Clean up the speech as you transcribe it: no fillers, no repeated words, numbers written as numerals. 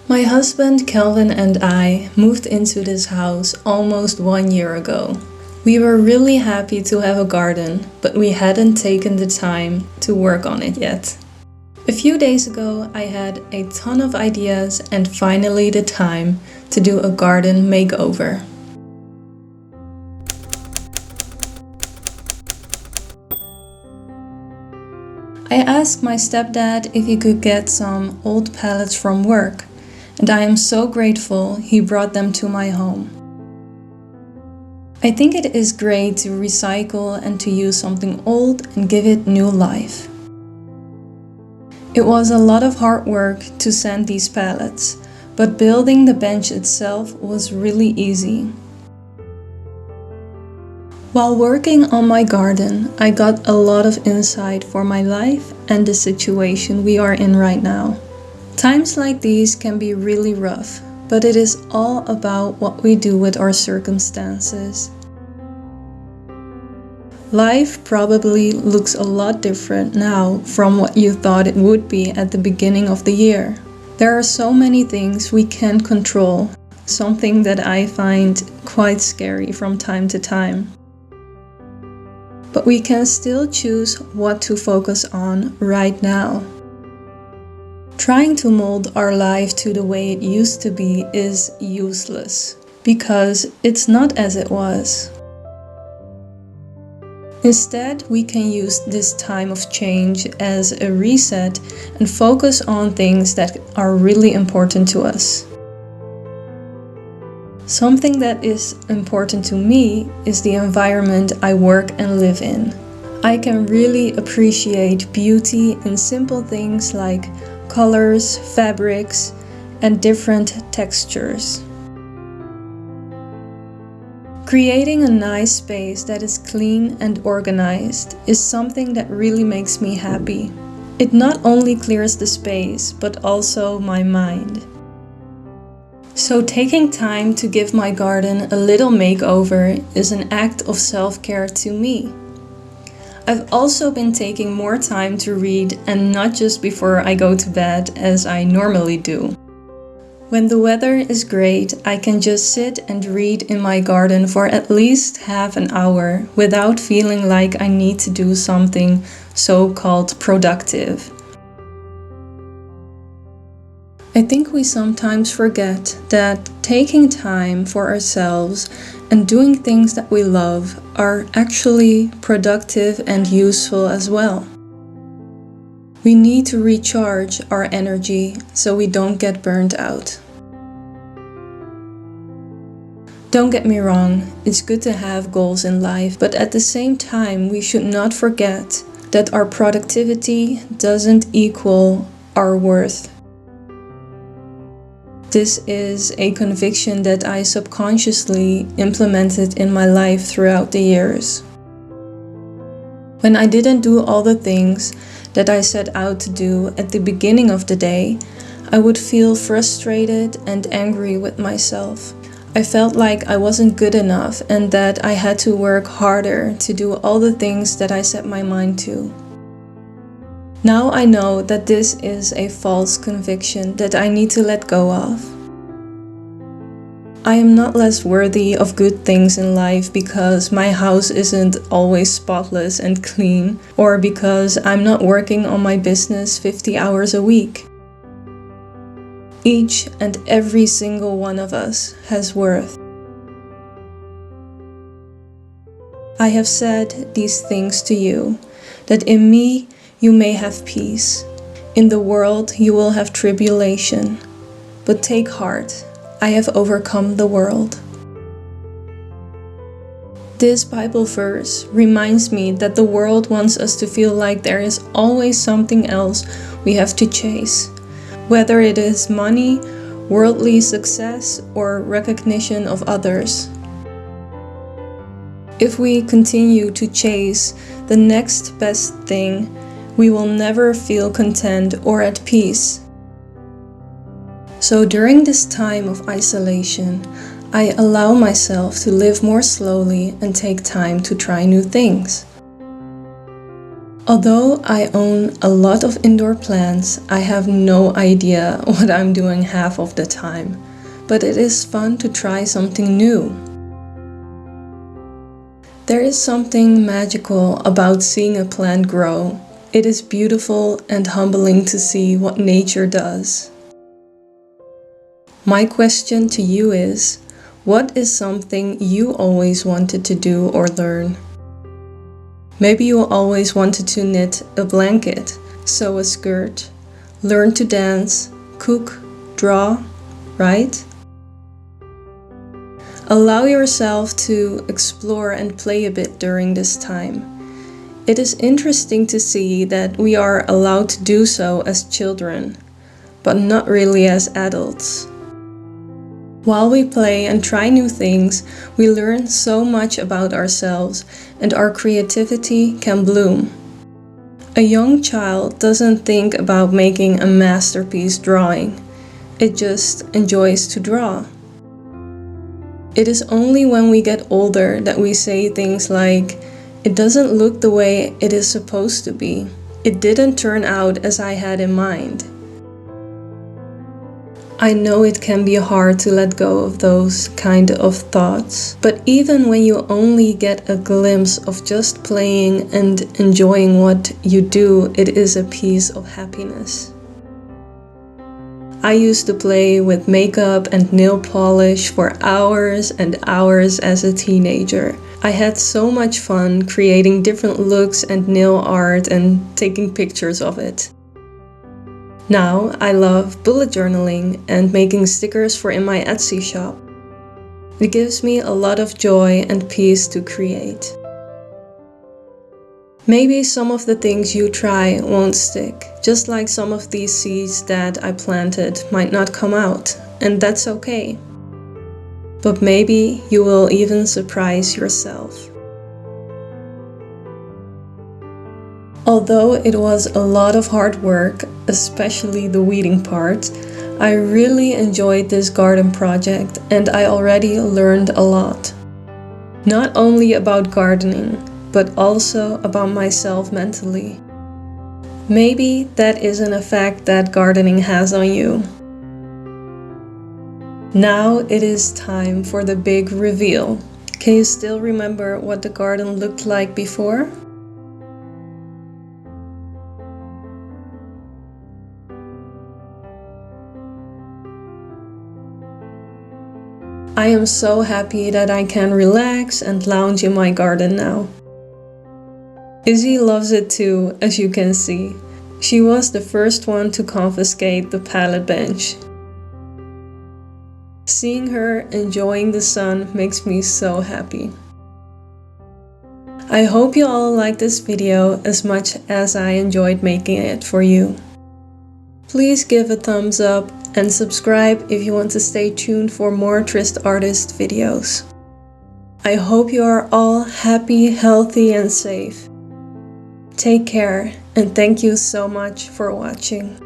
My husband Kelvin and I moved into this house almost 1 year ago. We were really happy to have a garden, but we hadn't taken the time to work on it yet. A few days ago, I had a ton of ideas and finally the time to do a garden makeover. I asked my stepdad if he could get some old pallets from work, and I am so grateful he brought them to my home. I think it is great to recycle and to use something old and give it new life. It was a lot of hard work to sand these pallets, but building the bench itself was really easy. While working on my garden, I got a lot of insight for my life and the situation we are in right now. Times like these can be really rough, but it is all about what we do with our circumstances. Life probably looks a lot different now from what you thought it would be at the beginning of the year. There are so many things we can't control, something that I find quite scary from time to time. But we can still choose what to focus on right now. Trying to mold our life to the way it used to be is useless, because it's not as it was. Instead, we can use this time of change as a reset and focus on things that are really important to us. Something that is important to me is the environment I work and live in. I can really appreciate beauty in simple things like colors, fabrics, and different textures. Creating a nice space that is clean and organized is something that really makes me happy. It not only clears the space, but also my mind. So taking time to give my garden a little makeover is an act of self-care to me. I've also been taking more time to read, and not just before I go to bed as I normally do. When the weather is great, I can just sit and read in my garden for at least half an hour without feeling like I need to do something so-called productive. I think we sometimes forget that taking time for ourselves and doing things that we love are actually productive and useful as well. We need to recharge our energy so we don't get burnt out. Don't get me wrong, it's good to have goals in life, but at the same time we should not forget that our productivity doesn't equal our worth. This is a conviction that I subconsciously implemented in my life throughout the years. When I didn't do all the things that I set out to do at the beginning of the day, I would feel frustrated and angry with myself. I felt like I wasn't good enough and that I had to work harder to do all the things that I set my mind to. Now I know that this is a false conviction that I need to let go of. I am not less worthy of good things in life because my house isn't always spotless and clean, or because I'm not working on my business 50 hours a week. Each and every single one of us has worth. I have said these things to you, that in me you may have peace. In the world you will have tribulation, but take heart, I have overcome the world. This Bible verse reminds me that the world wants us to feel like there is always something else we have to chase, whether it is money, worldly success, or recognition of others. If we continue to chase the next best thing, we will never feel content or at peace. So during this time of isolation, I allow myself to live more slowly and take time to try new things. Although I own a lot of indoor plants, I have no idea what I'm doing half of the time. But it is fun to try something new. There is something magical about seeing a plant grow. It is beautiful and humbling to see what nature does. My question to you is, what is something you always wanted to do or learn? Maybe you always wanted to knit a blanket, sew a skirt, learn to dance, cook, draw, right? Allow yourself to explore and play a bit during this time. It is interesting to see that we are allowed to do so as children, but not really as adults. While we play and try new things, we learn so much about ourselves and our creativity can bloom. A young child doesn't think about making a masterpiece drawing. It just enjoys to draw. It is only when we get older that we say things like, "It doesn't look the way it is supposed to be. It didn't turn out as I had in mind." I know it can be hard to let go of those kind of thoughts, but even when you only get a glimpse of just playing and enjoying what you do, it is a piece of happiness. I used to play with makeup and nail polish for hours and hours as a teenager. I had so much fun creating different looks and nail art and taking pictures of it. Now I love bullet journaling and making stickers for in my Etsy shop. It gives me a lot of joy and peace to create. Maybe some of the things you try won't stick, just like some of these seeds that I planted might not come out, and that's okay. But maybe you will even surprise yourself. Although it was a lot of hard work, especially the weeding part, I really enjoyed this garden project and I already learned a lot. Not only about gardening, but also about myself mentally. Maybe that is an effect that gardening has on you. Now it is time for the big reveal. Can you still remember what the garden looked like before? I am so happy that I can relax and lounge in my garden now. Izzy loves it too, as you can see. She was the first one to confiscate the pallet bench. Seeing her enjoying the sun makes me so happy. I hope you all liked this video as much as I enjoyed making it for you. Please give a thumbs up and subscribe if you want to stay tuned for more TristArtist videos. I hope you are all happy, healthy and safe. Take care and thank you so much for watching.